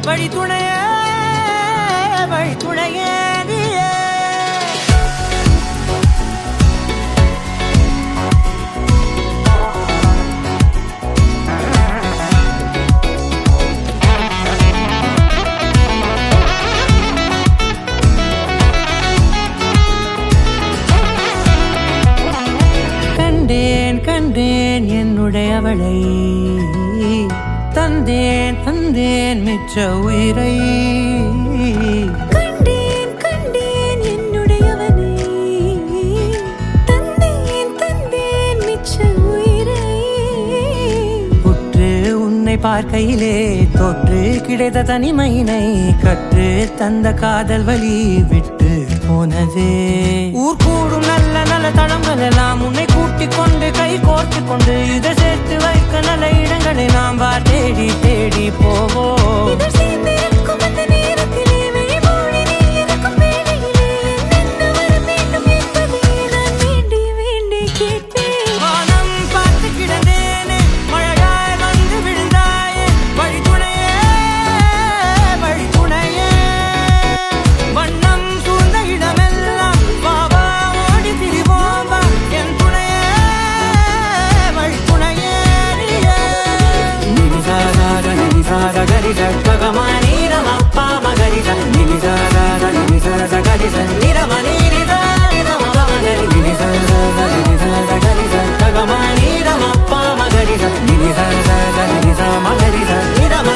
வழி துணையே வழி துணையே நீயே. கண்டேன் கண்டேன் என்னுடையவளை, தந்தேன் தந்தேன் மிச்ச உயிரை. கண்டேன் கண்டேன் என்னுடையவனை, தந்தேன் தந்தேன் மிச்ச உயிரை. உற்று உன்னை பார்க்கையிலே தொற்று கிடைத்த தனிமையினை கற்று தந்த காதல் வழி விட்டு போனதே. ஊர் கூடும் நல்ல நல்ல தளங்கள் எல்லாம் உன்னை கூட்டிக் கொண்டு கை கோர்த்து கொண்டு இதை சேர்த்து வைக்க நல்ல இடங்களை நாம் வா தேடி தேடி போவோம். இதழ் சேர்ந்திருக்கும் அந்த நேரத்திலே வழிமூடி நீ இருக்கும் வேளையிலே என்னென்ன வர வேண்டும் என்பதை நான் வேண்டி வேண்டி கேட்பேன். வானம் பார்த்து கிடந்தேனே, மழையாய் வந்து விழுந்தாயே, வழி துணையே வழி துணையே. வண்ணம் சூழ்ந்த இடமெல்லாம் வா வா ஓடி திரிவோம் வா, என் துணையே வழி துணையே நீயே. நினிசாதார நினிசாத கரிச ககமானி ரமப்பா மகரிச நினிசாதார நினிசாத கரிச நிரமணி நிதா நிதம மகரி நினிசாதார நினிசாத கரிச ககமானி ரமப்பா மகரிச நினிசாதார நினிசா மகரிச நிரம